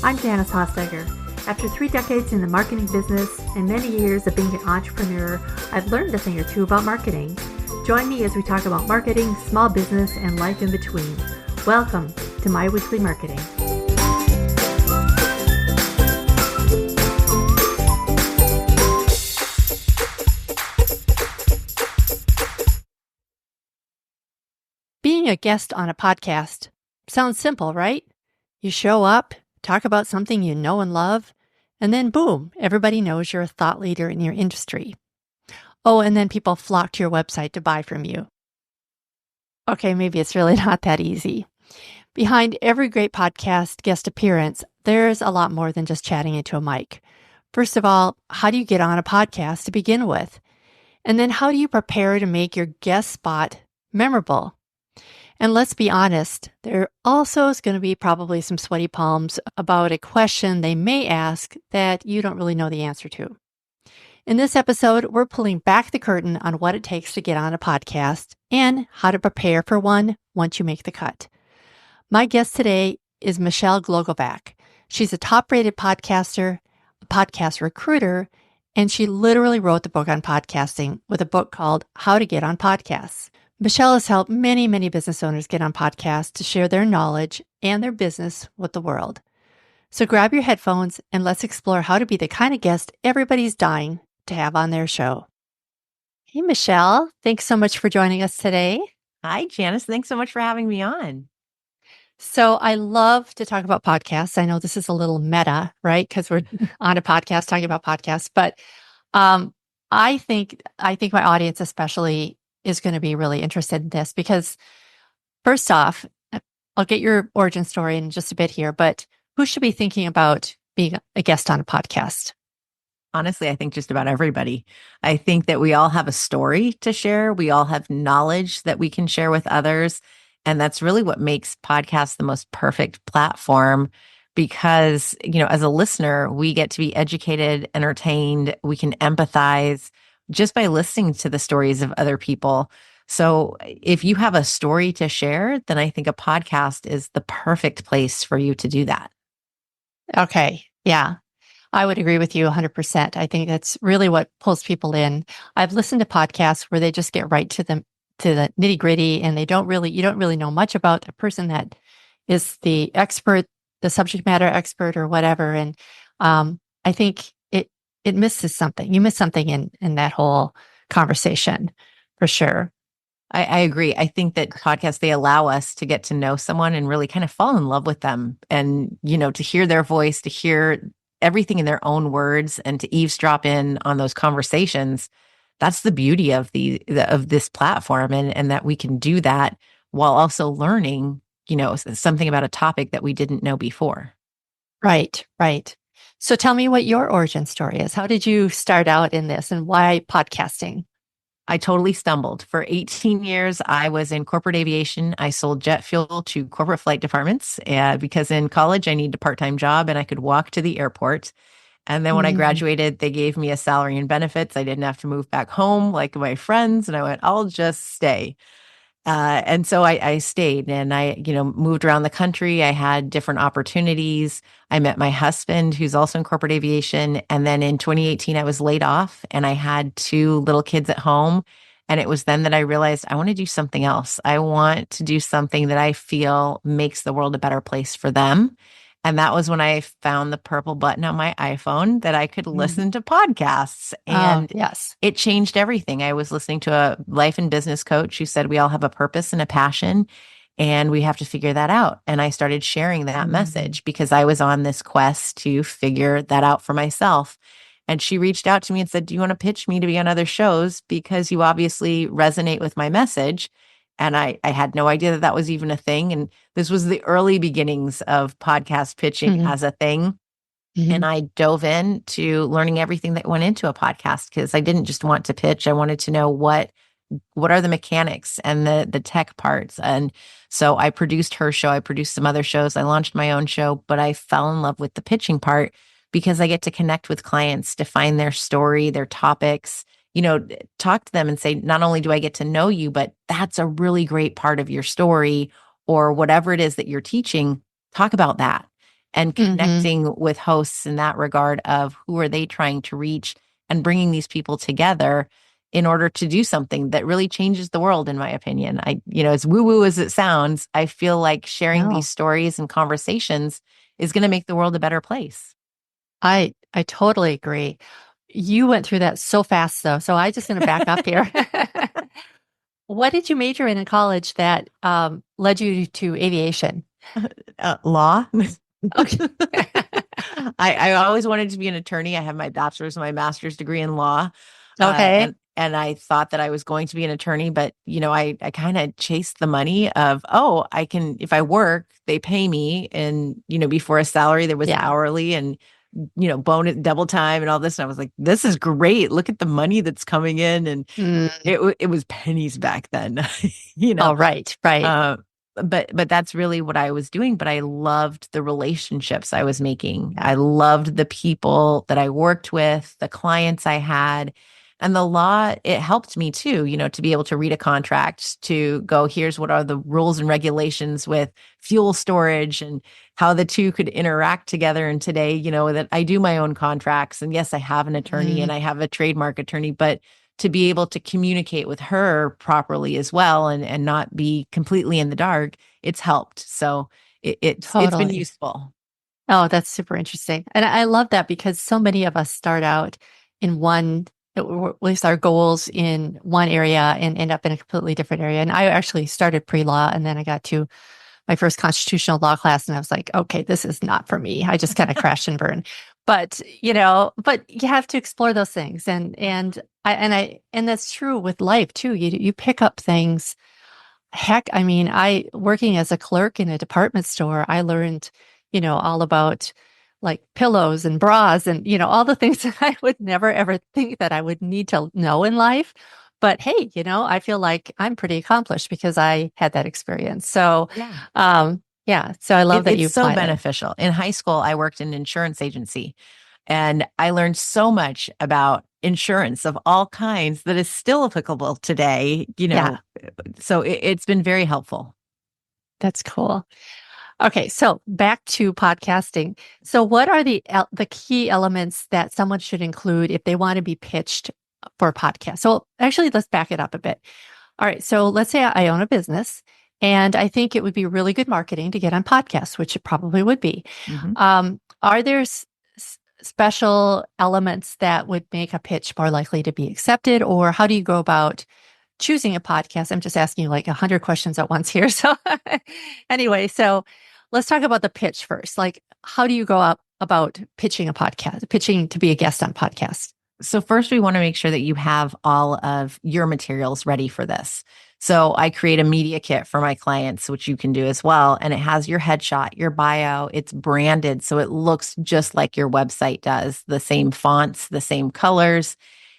I'm Janice Hostegger. After 3 decades in the marketing business and many years of being an entrepreneur, I've learned a thing or two about marketing. Join me as we talk about marketing, small business, and life in between. Welcome to my weekly marketing. Being a guest on a podcast sounds simple, right? You show up, talk about something you know and love, and then boom, everybody knows you're a thought leader in your industry. Oh, and then people flock to your website to buy from you. Okay, maybe it's really not that easy. Behind every great podcast guest appearance, there's a lot more than just chatting into a mic. First of all, how do you get on a podcast to begin with? And then how do you prepare to make your guest spot memorable? And let's be honest, there also is going to be probably some sweaty palms about a question they may ask that you don't really know the answer to. In this episode, we're pulling back the curtain on what it takes to get on a podcast and how to prepare for one once you make the cut. My guest today is Michelle Glogovac. She's a top-rated podcaster, a podcast recruiter, and she literally wrote the book on podcasting with a book called How to Get on Podcasts. Michelle has helped many, many business owners get on podcasts to share their knowledge and their business with the world. So grab your headphones and let's explore how to be the kind of guest everybody's dying to have on their show. Hey, Michelle, thanks so much for joining us today. Hi, Janice. Thanks so much for having me on. So I love to talk about podcasts. I know this is a little meta, right? Because we're on a podcast talking about podcasts, but I think my audience especially is going to be really interested in this because first off, I'll get your origin story in just a bit here, but who should be thinking about being a guest on a podcast? Honestly, I think just about everybody. I think that we all have a story to share. We all have knowledge that we can share with others. And that's really what makes podcasts the most perfect platform because, as a listener, we get to be educated, entertained, we can empathize just by listening to the stories of other people. So if you have a story to share, then I think a podcast is the perfect place for you to do that. Okay. Yeah. I would agree with you 100%. I think that's really what pulls people in. I've listened to podcasts where they just get right to the nitty gritty and you don't really know much about the person that is the expert, the subject matter expert or whatever. And I think it misses something. You miss something in that whole conversation for sure. I agree. I think that podcasts, they allow us to get to know someone and really kind of fall in love with them and, to hear their voice, to hear everything in their own words and to eavesdrop in on those conversations. That's the beauty of of this platform and that we can do that while also learning, something about a topic that we didn't know before. Right. So tell me what your origin story is. How did you start out in this and why podcasting? I totally stumbled. For 18 years, I was in corporate aviation. I sold jet fuel to corporate flight departments because in college, I needed a part-time job and I could walk to the airport. And then when I graduated, they gave me a salary and benefits. I didn't have to move back home like my friends. And I went, I'll just stay. And so I stayed and I, moved around the country. I had different opportunities. I met my husband, who's also in corporate aviation. And then in 2018, I was laid off and I had 2 little kids at home. And it was then that I realized I want to do something else. I want to do something that I feel makes the world a better place for them. And that was when I found the purple button on my iPhone that I could listen to podcasts. And yes, it changed everything. I was listening to a life and business coach who said we all have a purpose and a passion, and we have to figure that out. And I started sharing that message because I was on this quest to figure that out for myself. And she reached out to me and said, do you want to pitch me to be on other shows? Because you obviously resonate with my message. And I had no idea that was even a thing. And this was the early beginnings of podcast pitching as a thing. And I dove into learning everything that went into a podcast because I didn't just want to pitch. I wanted to know what are the mechanics and the tech parts. And so I produced her show. I produced some other shows. I launched my own show, but I fell in love with the pitching part because I get to connect with clients, define their story, their topics, talk to them and say, not only do I get to know you, but that's a really great part of your story or whatever it is that you're teaching, talk about that. and Hmm. connecting with hosts in that regard of who are they trying to reach and bringing these people together in order to do something that really changes the world, in my opinion. As woo woo as it sounds, I feel like sharing these No, stories and conversations is going to make the world a better place. I totally agree. You went through that so fast though. So I just going to back up here. What did you major in college that led you to aviation? Law. Okay. I always wanted to be an attorney. I have my bachelor's and my master's degree in law. Okay. And I thought that I was going to be an attorney, but I kind of chased the money of, oh, I can, if I work, they pay me. And, before a salary, there was Yeah. hourly and, bonus double time and all this. And I was like, this is great. Look at the money that's coming in. And Mm. it was pennies back then, you know. Oh, right, right. Uh, but that's really what I was doing. But I loved the relationships I was making. I loved the people that I worked with, the clients I had. And the law, it helped me too, to be able to read a contract, to go, here's what are the rules and regulations with fuel storage and how the two could interact together. And today, that I do my own contracts. And yes, I have an attorney Mm. and I have a trademark attorney, but to be able to communicate with her properly as well and not be completely in the dark, it's helped. So it's been Totally. useful. Oh, that's super interesting. And I love that because so many of us start out in one, at least our goals in one area and end up in a completely different area. And I actually started pre-law and then I got to my first constitutional law class and I was like, okay, this is not for me. I just kind of crashed and burned. But, but you have to explore those things. And that's true with life too. You pick up things. Heck, I mean, working as a clerk in a department store, I learned, all about like pillows and bras and, all the things that I would never ever think that I would need to know in life. But hey, I feel like I'm pretty accomplished because I had that experience. So, Yeah. yeah, so I love that It's you so applied it. beneficial. In high school, I worked in an insurance agency and I learned so much about insurance of all kinds that is still applicable today, Yeah, so it's been very helpful. that's cool. Okay, so back to podcasting. So what are the key elements that someone should include if they want to be pitched for a podcast? So actually, let's back it up a bit. All right, so let's say I own a business and I think it would be really good marketing to get on podcasts, which it probably would be. Mhm. Are there special elements that would make a pitch more likely to be accepted, or how do you go about choosing a podcast? I'm just asking you like 100 questions at once here. So anyway, so let's talk about the pitch first. Like, how do you go up about pitching a podcast, pitching to be a guest on podcast? So first we want to make sure that you have all of your materials ready for this. So I create a media kit for my clients, which you can do as well. And it has your headshot, your bio, it's branded. So it looks just like your website does, the same fonts, the same colors.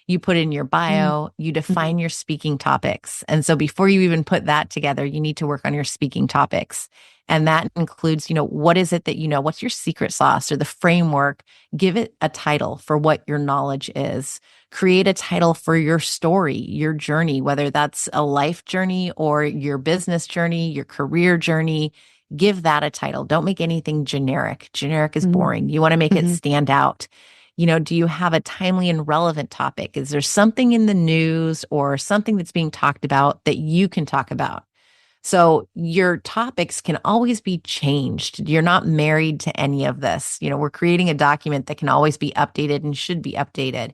You put in your bio, you Mm-hmm. define your speaking topics. And so before you even put that together, you need to work on your speaking topics. And that includes, what is it that what's your secret sauce or the framework? Give it a title for what your knowledge is. Create a title for your story, your journey, whether that's a life journey or your business journey, your career journey. Give that a title. Don't make anything generic. Generic is boring. You want to make it Mm-hmm. stand out. Do you have a timely and relevant topic? Is there something in the news or something that's being talked about that you can talk about? So your topics can always be changed. You're not married to any of this. We're creating a document that can always be updated and should be updated.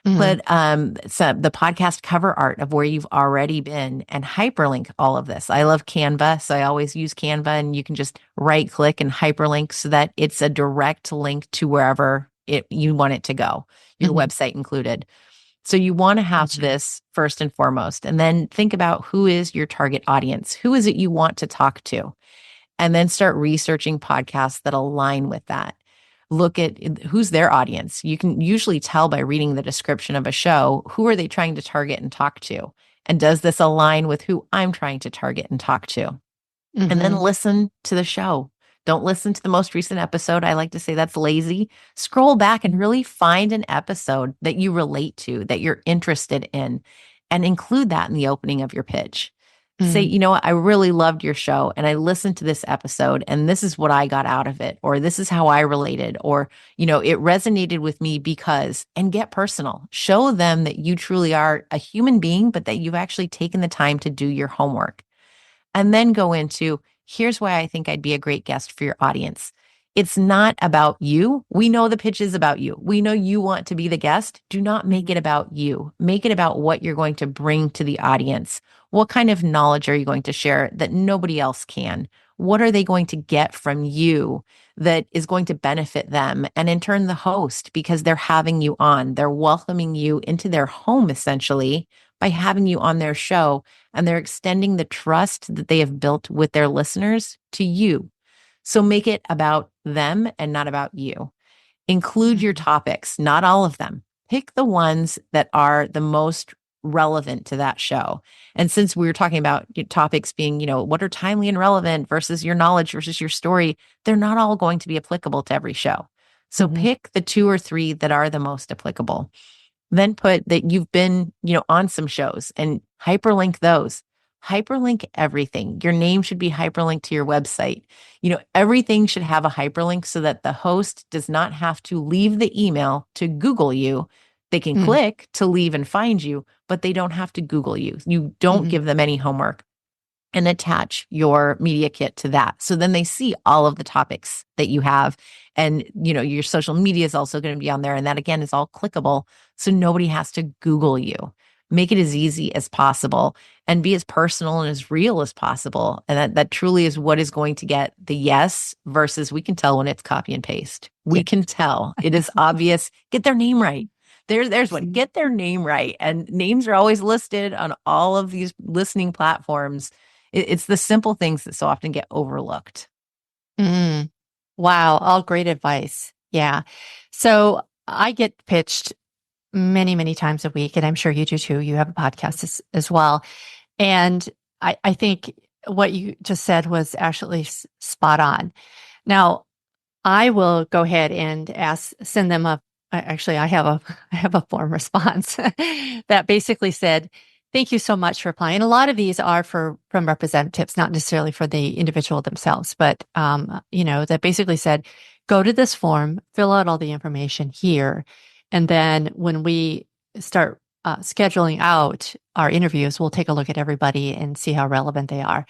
Mm-hmm. Put the podcast cover art of where you've already been and hyperlink all of this. I love Canva, so I always use Canva, and you can just right click and hyperlink so that it's a direct link to wherever you want it to go, your Mm-hmm. website included. So you want to have Gotcha. this first and foremost, and then think about who is your target audience? Who is it you want to talk to? And then start researching podcasts that align with that. Look at who's their audience. You can usually tell by reading the description of a show, who are they trying to target and talk to? And does this align with who I'm trying to target and talk to? And then Mm-hmm. listen to the show. Don't listen to the most recent episode. I like to say that's lazy. Scroll back and really find an episode that you relate to, that you're interested in, and include that in the opening of your pitch. Say, Mm, you know what, I really loved your show and I listened to this episode and this is what I got out of it, or this is how I related, or, it resonated with me because, and get personal. Show them that you truly are a human being, but that you've actually taken the time to do your homework. And then go into here's why I think I'd be a great guest for your audience. It's not about you. We know the pitch is about you. We know you want to be the guest. Do not make mhm, it about you. Make it about what you're going to bring to the audience. What kind of knowledge are you going to share that nobody else can? What are they going to get from you that is going to benefit them? And in turn, the host, because they're having you on, they're welcoming you into their home essentially by having you on their show, and they're extending the trust that they have built with their listeners to you. So make it about them and not about you. Include your mhm, topics, not all of them. Pick the ones that are the most relevant to that show. And since we were talking about topics being, what are timely and relevant versus your knowledge versus your story, they're not all going to be applicable to every show. So mhm, pick the two or three that are the most applicable. Then put that you've been, on some shows and hyperlink those. Hyperlink everything. Your name should be hyperlinked to your website. Everything should have a hyperlink so that the host does not have to leave the email to Google you. They can mm, click to leave and find you, but they don't have to Google you. You don't mhm. give them any homework, and attach your media kit to that. So then they see all of the topics that you have. And, your social media is also going to be on there. And that again is all clickable. So nobody has to Google you. Make it as easy as possible and be as personal and as real as possible. And that truly is what is going to get the yes versus we can tell when it's copy and paste. We Yeah. can tell. It is obvious. Get their name right. There's one. Get their name right. And names are always listed on all of these listening platforms. It's the simple things that so often get overlooked. Mm. Wow, all great advice. Yeah. So I get pitched many, many times a week, and I'm sure you do too. You have a podcast as well. And I think what you just said was actually spot on. Now, I will go ahead and send them actually, I have a form response that basically said, thank you so much for applying. And a lot of these are from representatives, not necessarily for the individual themselves, but, that basically said, go to this form, fill out all the information here. And then when we start scheduling out our interviews, we'll take a look at everybody and see how relevant they are.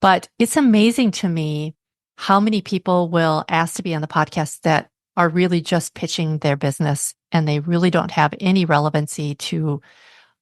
But it's amazing to me how many people will ask to be on the podcast that are really just pitching their business and they really don't have any relevancy to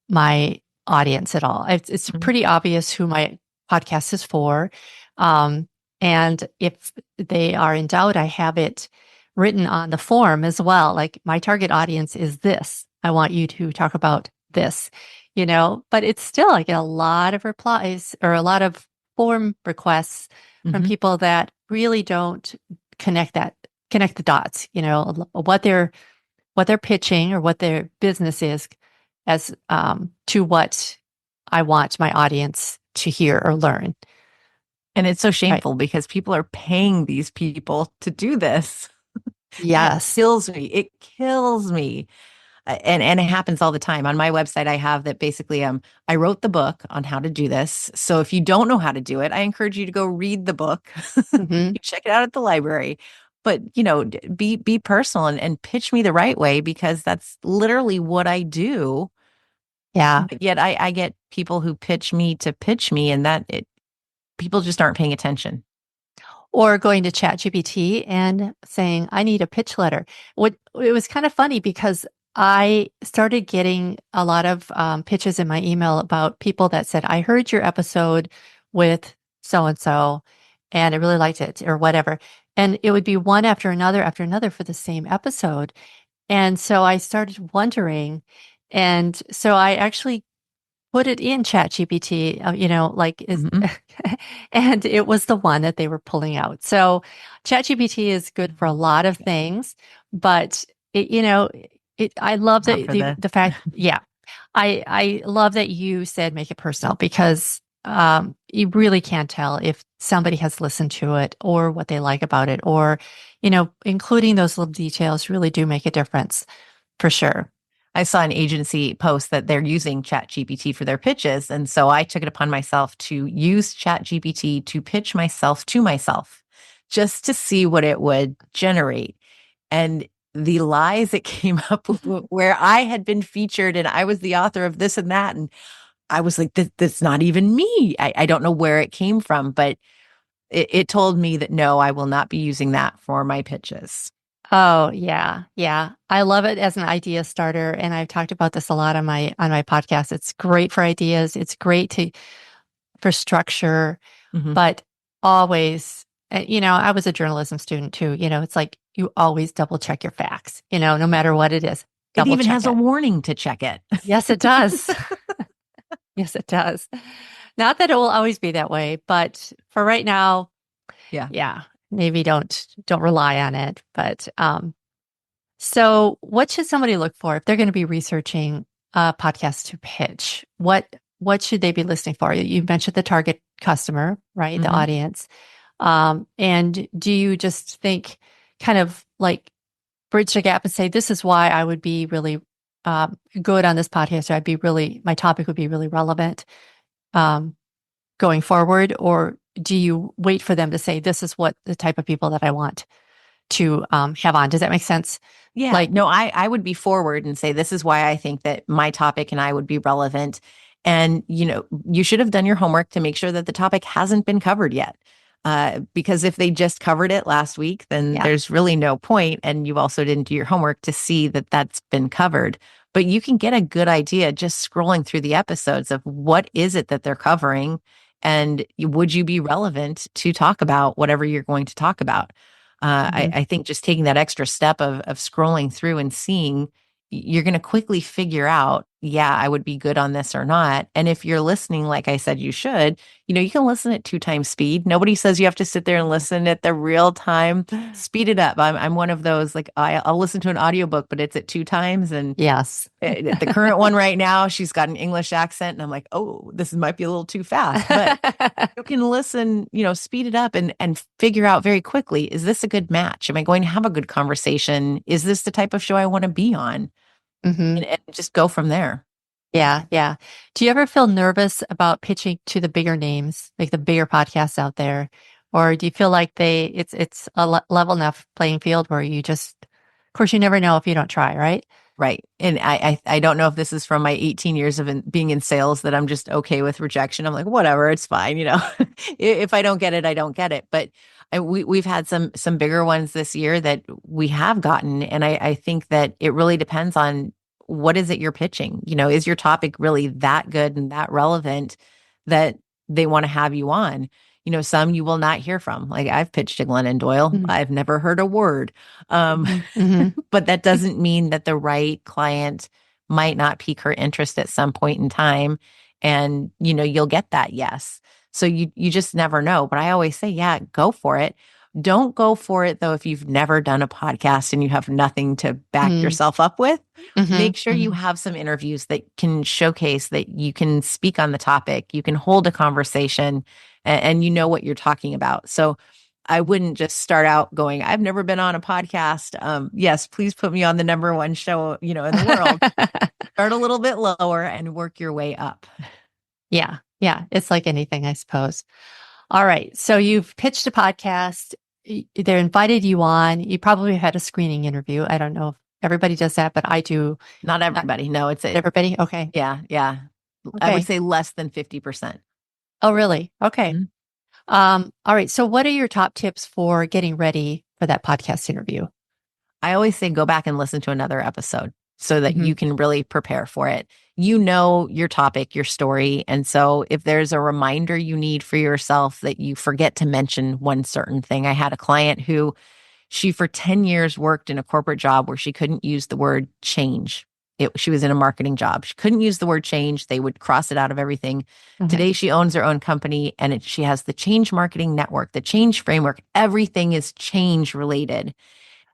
my audience at all. It's Mhm. pretty obvious who my podcast is for. Um, and if they are in doubt, I have it written on the form as well. Like, my target audience is this. I want you to talk about this, but it's still, I get a lot of replies or a lot of form requests from Mhm. people that really don't connect connect the dots, what they're pitching or what their business is as to what I want my audience to hear or learn. And it's so Right. shameful because people are paying these people to do this. And it Yes. kills me. It kills me. And it happens all the time. On my website, I have that basically I wrote the book on how to do this. So if you don't know how to do it, I encourage you to go read the book. Hmm. You check it out at the library. But be personal and pitch me the right way because that's literally what I do. Yeah. But yet I get people who pitch me, and that it people just aren't paying attention. Or going to ChatGPT and saying, I need a pitch letter. It was kind of funny because I started getting a lot of pitches in my email about people that said, I heard your episode with so and so, and I really liked it, or whatever. And it would be one after another for the same episode. And so I started wondering. And so I actually put it in ChatGPT, like is, Mhm. and it was the one that they were pulling out. So ChatGPT is good for a lot of things, but I love Not for the fact, yeah, I love that you said make it personal because you really can't tell if somebody has listened to it or what they like about it, or including those little details really do make a difference for sure. I saw an agency post that they're using ChatGPT for their pitches. And so I took it upon myself to use ChatGPT to pitch myself to myself just to see what it would generate. And the lies it came up with, where I had been featured and I was the author of this and that. And I was like, that's not even me. I don't know where it came from, but it told me that no, I will not be using that for my pitches. Oh, yeah. Yeah. I love it as an idea starter. And I've talked about this a lot on my podcast. It's great for ideas. It's great for structure, Mhm. but always, I was a journalism student too. It's like you always double check your facts, no matter what it is, It double even check has a it. warning to check it. Yes, it does. Yes, it does. Not that it will always be that way, but for right now, Yeah. yeah, maybe don't rely on it. But so what should somebody look for if they're going to be researching a podcast to pitch? What should they be listening for? You mentioned the target customer, right? The Hmm. audience. And do you just think kind of like bridge the gap and say, this is why I would be really good on this podcast, or my topic would be really relevant um, going forward? Or do you wait for them to say, this is what the type of people that I want to have on? Does that make sense? Yeah, Like, no, I would be forward and say, this is why I think that my topic and I would be relevant. And, you should have done your homework to make sure that the topic hasn't been covered yet. Because if they just covered it last week, then yeah. there's really no point. And you also didn't do your homework to see that that's been covered. But you can get a good idea just scrolling through the episodes of what is it that they're covering, and would you be relevant to talk about whatever you're going to talk about. Hmm. I think just taking that extra step of scrolling through and seeing, you're going to quickly figure out, yeah, I would be good on this or not. And if you're listening, like I said, you should, you can listen at 2 times speed. Nobody says you have to sit there and listen at the real time. Speed it up. I'm one of those, like, I'll listen to an audiobook, but it's at 2 times. And Yes. the current one right now, she's got an English accent. And I'm like, oh, this might be a little too fast. But you can listen, speed it up and figure out very quickly, is this a good match? Am I going to have a good conversation? Is this the type of show I want to be on? Hmm. And just go from there. Yeah, yeah. Do you ever feel nervous about pitching to the bigger names, like the bigger podcasts out there? Or do you feel like it's a level enough playing field where of course, you never know if you don't try, right? Right. And I don't know if this is from my 18 years of being in sales that I'm just okay with rejection. I'm like, whatever, it's fine. If I don't get it, I don't get it. But we've had some bigger ones this year that we have gotten. And I think that it really depends on what is it you're pitching? Is your topic really that good and that relevant that they want to have you on? Some you will not hear from. Like, I've pitched to Glennon Doyle. Mm-hmm. I've never heard a word. Um, Hmm. but that doesn't mean that the right client might not pique her interest at some point in time. And, you'll get that yes. So you just never know. But I always say, yeah, go for it. Don't go for it though if you've never done a podcast and you have nothing to back Hmm. yourself up with. Hmm. Make sure you Hmm. have some interviews that can showcase that you can speak on the topic, you can hold a conversation, and you know what you're talking about. So I wouldn't just start out going, I've never been on a podcast. Yes, please put me on the number one show, in the world. Start a little bit lower and work your way up. Yeah, yeah. It's like anything, I suppose. All right. So you've pitched a podcast. They invited you on. You probably had a screening interview. I don't know if everybody does that, but I do. Not Not everybody. No, everybody. Okay. yeah, yeah. I would Okay. say less than 50%. Oh, really? Okay. Mhm. All right. So what are your top tips for getting ready for that podcast interview? I always say go back and listen to another episode so that Hmm. you can really prepare for it. You know your topic, your story. And so if there's a reminder you need for yourself that you forget to mention one certain thing, I had a client who she for 10 years worked in a corporate job where she couldn't use the word change. She was in a marketing job. She couldn't use the word change. They would cross it out of everything. Okay. Today, she owns her own company and she has the change marketing network, the change framework. Everything is change related.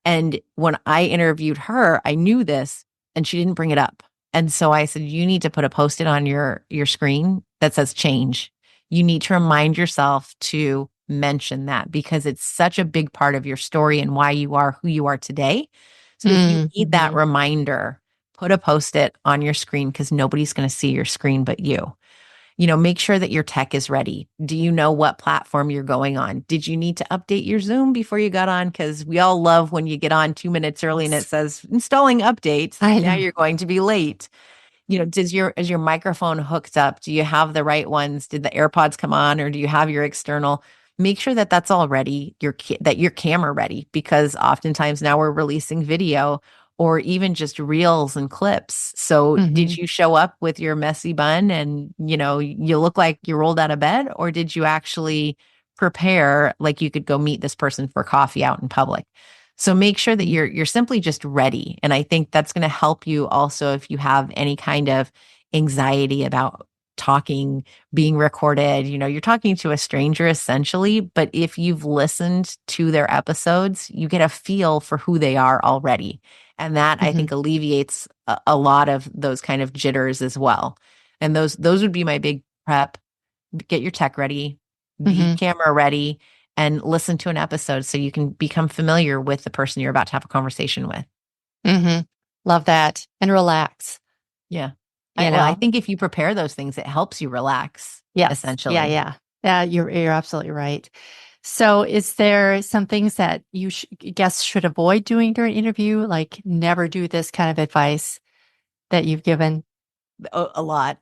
And when I interviewed her, I knew this and she didn't bring it up. And so I said, you need to put a post-it on your screen that says change. You need to remind yourself to mention that because it's such a big part of your story and why you are who you are today. So if you need that Mm-hmm. reminder, Put a post-it on your screen because nobody's going to see your screen but you. Make sure that your tech is ready. Do you know what platform you're going on? Did you need to update your Zoom before you got on? Because we all love when you get on 2 minutes early and it Yes. says installing updates. I Now know. you're going to be late. Is your microphone hooked up? Do you have the right ones? Did the AirPods come on, or do you have your external? Make sure that that's all ready. That your camera ready, because oftentimes now we're releasing video or even just reels and clips. So did Hmm. you show up with your messy bun and you look like you rolled out of bed, or did you actually prepare like you could go meet this person for coffee out in public? So make sure that you're simply just ready. And I think that's going to help you also if you have any kind of anxiety about talking, being recorded. You're talking to a stranger essentially, but if you've listened to their episodes, you get a feel for who they are already. And that I Hmm. think alleviates a lot of those kind of jitters as well. And those would be my big prep. Get your tech ready, be Hmm. camera ready, and listen to an episode so you can become familiar with the person you're about to have a conversation with. Hmm. Love that. And relax, Yeah. you I know? think if you prepare those things, it helps you relax, Yes. Yeah. essentially. Yeah. Yeah. You're absolutely right. So is there some things that guests should avoid doing during an interview? Like never do this kind of advice that you've given? A lot.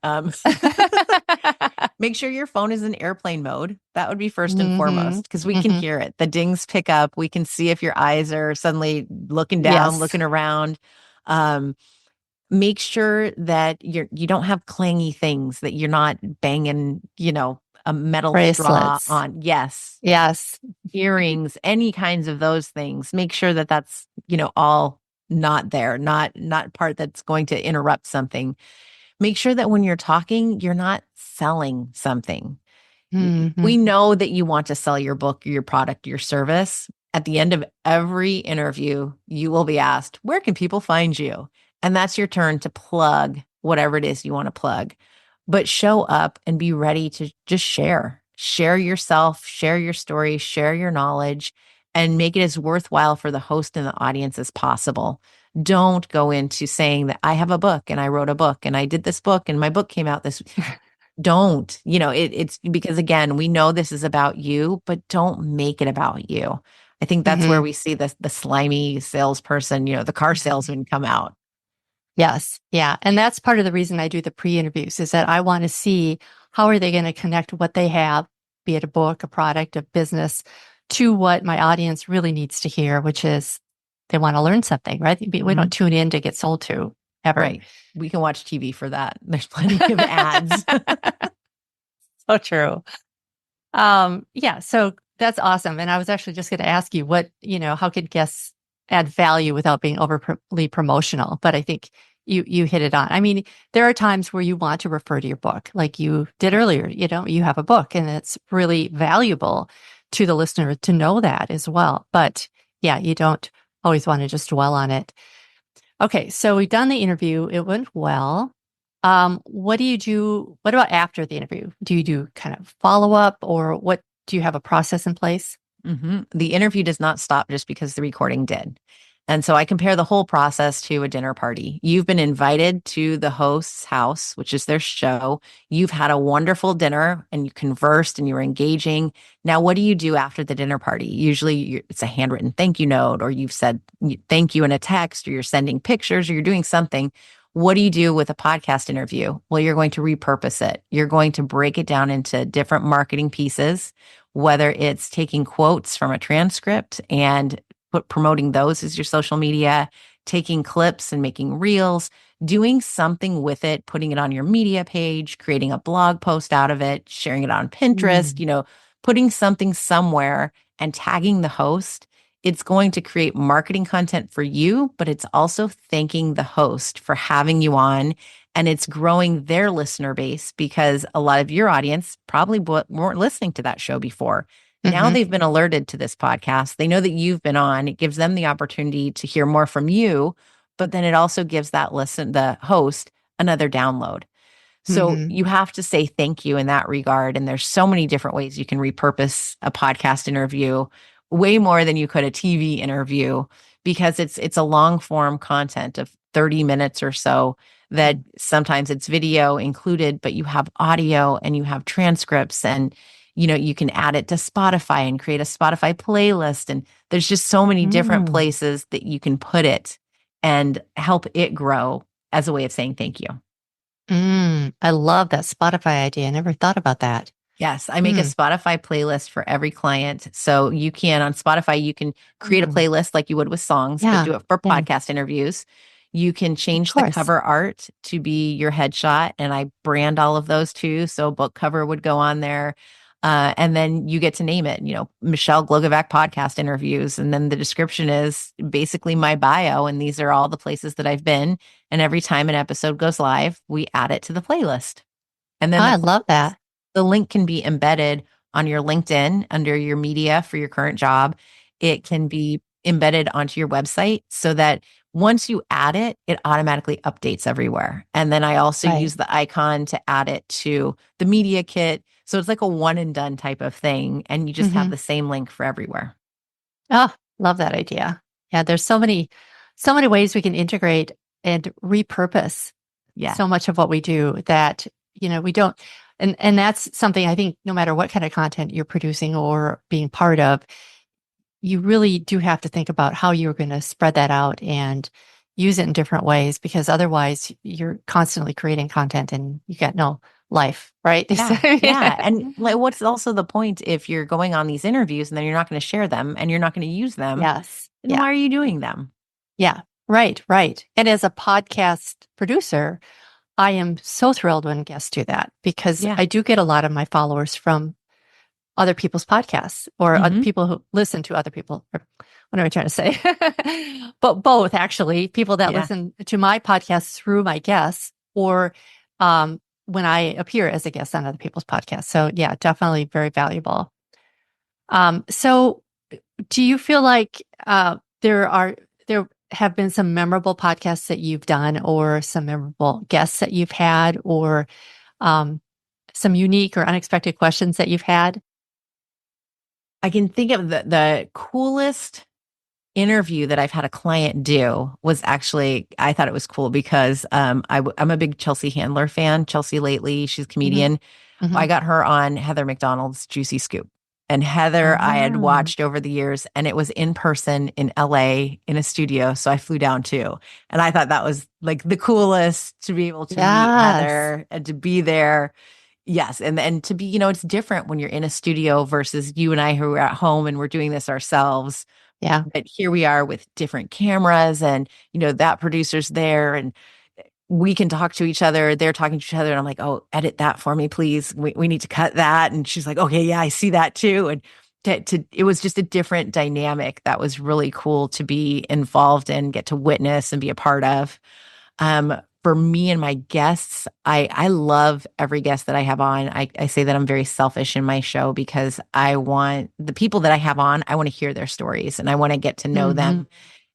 Make sure your phone is in airplane mode. That would be first and Hmm. foremost because we can Hmm. hear it. The dings pick up. We can see if your eyes are suddenly looking down, Yes. looking around. Um, Make sure that you don't have clangy things, that you're not banging, a metal straw Bracelets. on. Yes, Yes. earrings, any kinds of those things. Make sure that that's, all not there, not part that's going to interrupt something. Make sure that when you're talking, you're not selling something. Hmm. We know that you want to sell your book, your product, your service. At the end of every interview, you will be asked, where can people find you? And that's your turn to plug whatever it is you want to plug. But show up and be ready to just share. Share yourself, share your story, share your knowledge, and make it as worthwhile for the host and the audience as possible. Don't go into saying that I have a book and I wrote a book and I did this book and my book came out this. Don't, it's because again, we know this is about you, but don't make it about you. I think that's where Hmm. we see the slimy salesperson, the car salesman come out. Yes. Yeah. And that's part of the reason I do the pre-interviews is that I want to see how are they going to connect what they have, be it a book, a product, a business, to what my audience really needs to hear, which is they want to learn something, right? We Hmm. don't tune in to get sold to ever. Right. We can watch TV for that. There's plenty of ads. So true. Yeah, so that's awesome. And I was actually just going to ask you how could guests add value without being overly promotional? But I think you hit it on. I mean, there are times where you want to refer to your book, like you did earlier. You have a book, and it's really valuable to the listener to know that as well. But yeah, you don't always want to just dwell on it. Okay, so we've done the interview. It went well. What do you do? What about after the interview? Do you do kind of follow up or what do you have a process in place? The interview does not stop just because the recording did. And so I compare the whole process to a dinner party. You've been invited to the host's house, which is their show. You've had a wonderful dinner and you conversed and you were engaging. Now, what do you do after the dinner party? Usually it's a handwritten thank you note, or you've said thank you in a text, or you're sending pictures, or you're doing something. What do you do with a podcast interview? Well, you're going to repurpose it. You're going to break it down into different marketing pieces, whether it's taking quotes from a transcript and promoting those as your social media, taking clips and making reels, doing something with it, putting it on your media page, creating a blog post out of it, sharing it on Pinterest, Mm. putting something somewhere and tagging the host. It's going to create marketing content for you, but it's also thanking the host for having you on. And it's growing their listener base because a lot of your audience probably weren't listening to that show before. Now Hmm. they've been alerted to this podcast. They know that you've been on. It gives them the opportunity to hear more from you, but then it also gives the host another download. So Hmm. you have to say thank you in that regard. And there's so many different ways you can repurpose a podcast interview, way more than you could a TV interview, because it's a long form content of 30 minutes or so that sometimes it's video included, but you have audio and you have transcripts, and you can add it to Spotify and create a Spotify playlist, and there's just so many different Mm. places that you can put it and help it grow as a way of saying thank you. I love that Spotify idea. I never thought about that. Yes, I make a Mm. Spotify playlist for every client. So you can, on Spotify, you can create a Mm. playlist like you would with songs, but Yeah. do it for Yeah. podcast interviews. You can Of change the course. cover art to be your headshot, and I brand all of those too. So book cover would go on there. And then you get to name it, Michelle Glogovac podcast interviews. And then the description is basically my bio. And these are all the places that I've been. And every time an episode goes live, we add it to the playlist. And then I love that. the link can be embedded on your LinkedIn under your media for your current job. It can be embedded onto your website so that once you add it, it automatically updates everywhere. And then I also Right. use the icon to add it to the media kit. So it's like a one and done type of thing. And you just have Hmm. the same link for everywhere. Oh, love that idea. Yeah. There's so many ways we can integrate and repurpose Yeah. so much of what we do that, we don't, and that's something I think no matter what kind of content you're producing or being part of, you really do have to think about how you're going to spread that out and use it in different ways, because otherwise you're constantly creating content and you got no life, right? Yeah. Yeah. And like, what's also the point if you're going on these interviews and then you're not going to share them and you're not going to use them? Yes. Then Yeah. why are you doing them? Yeah. Right. Right. And as a podcast producer, I am so thrilled when guests do that, because Yeah. I do get a lot of my followers from other people's podcasts or other Hmm. people who listen to other people. Or what am I trying to say? But both, actually, people that Yeah. listen to my podcast through my guests, or um, when I appear as a guest on other people's podcasts. So yeah, definitely very valuable. So do you feel like there have been some memorable podcasts that you've done, or some memorable guests that you've had, or um, some unique or unexpected questions that you've had? I can think of the coolest interview that I've had a client do was actually, I thought it was cool because I'm a big Chelsea Handler fan. Chelsea Lately, she's a Hmm. comedian. Hmm. I got her on Heather McDonald's Juicy Scoop. And Heather, I had Oh, watched over the years, and it was in person in LA in a studio. So I flew down too. And I thought that was like the coolest to be able to meet yes. Heather and to be there. Yes. And to be, it's different when you're in a studio versus you and I who are at home and we're doing this ourselves. Yeah. But here we are with different cameras, and, that producer's there, and we can talk to each other. They're talking to each other. And I'm like, oh, edit that for me, please. We need to cut that. And she's like, okay, yeah, I see that too. And it was just a different dynamic that was really cool to be involved in, get to witness and be a part of. For me and my guests, I love every guest that I have on. I say that I'm very selfish in my show because I want the people that I have on, I want to hear their stories and I want to get to know Hmm. them.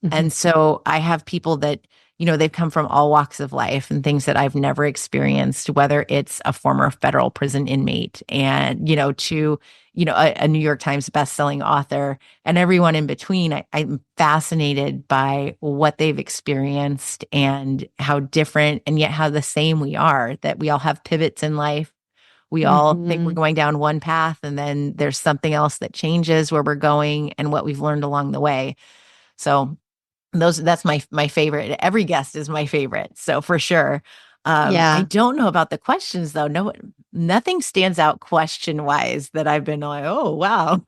Hmm. And so I have people that, they've come from all walks of life and things that I've never experienced, whether it's a former federal prison inmate and, to, a New York Times bestselling author and everyone in between. I'm fascinated by what they've experienced and how different and yet how the same we are, that we all have pivots in life. We all think we're Hmm. going down one path and then there's something else that changes where we're going and what we've learned along the way. So that's my favorite. Every guest is my favorite. So for sure. I Yeah. don't know about the questions though. No, nothing stands out question wise that I've been like, oh wow.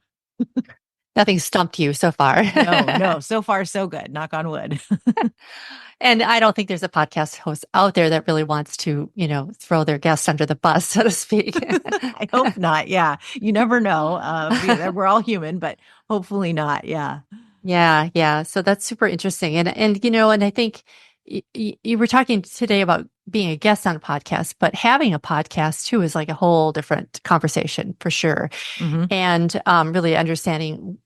Nothing stumped you so far. No, no. So far, so good. Knock on wood. And I don't think there's a podcast host out there that really wants to, throw their guests under the bus, so to speak. I hope not. Yeah. You never know. We're all human, but hopefully not. Yeah. Yeah, yeah. So that's super interesting. And I think you were talking today about being a guest on a podcast, but having a podcast too is like a whole different conversation for sure. Hmm. And really understanding,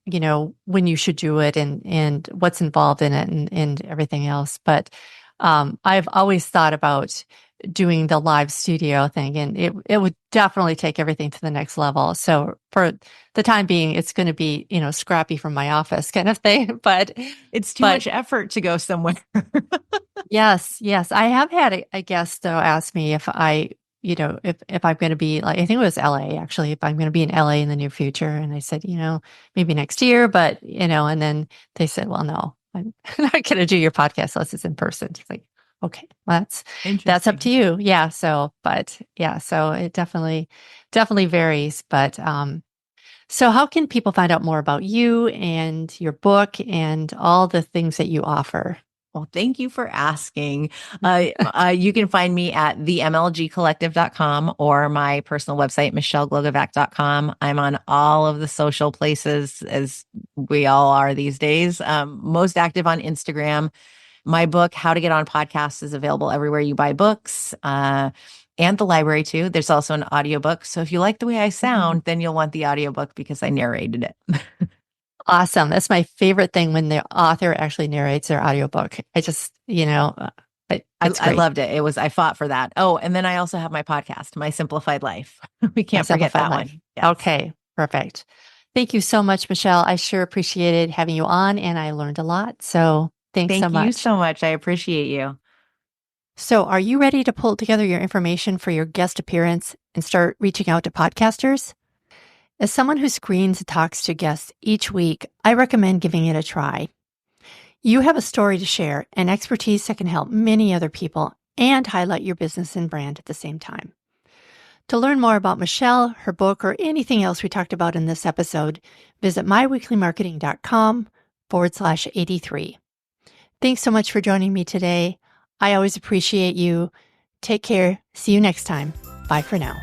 when you should do it and what's involved in it and everything else. But I've always thought about doing the live studio thing, and it would definitely take everything to the next level. So for the time being, it's going to be, scrappy from my office kind of thing. It's too But much effort to go somewhere. yes, I have had a guest though ask me if if I'm going to be like, I think it was LA actually, if I'm going to be in LA in the near future, and I said, maybe next year, but and then they said, well, no, I'm not going to do your podcast unless it's in person. It's like, okay, well, that's up to Interesting. you. Yeah. So, but yeah, so it definitely varies. But so how can people find out more about you and your book and all the things that you offer? Well, thank you for asking. You can find me at themlgcollective.com or my personal website, michelleglogovac.com. I'm on all of the social places as we all are these days. Most active on Instagram. My book, How to Get on Podcasts, is available everywhere you buy books, and the library too. There's also an audiobook. So if you like the way I sound, then you'll want the audiobook because I narrated it. Awesome. That's my favorite thing when the author actually narrates their audiobook. I just, it's I great. loved it. I fought for that. Oh, and then I also have my podcast, My Simplified Life. We My can't forget Simplified that Life. one. Yes. Okay, perfect. Thank you so much, Michelle. I sure appreciated having you on and I learned a lot. So thanks so Thank you much. so much. I appreciate you. So are you ready to pull together your information for your guest appearance and start reaching out to podcasters? As someone who screens and talks to guests each week, I recommend giving it a try. You have a story to share and expertise that can help many other people and highlight your business and brand at the same time. To learn more about Michelle, her book, or anything else we talked about in this episode, visit myweeklymarketing.com/83. Thanks so much for joining me today. I always appreciate you. Take care. See you next time. Bye for now.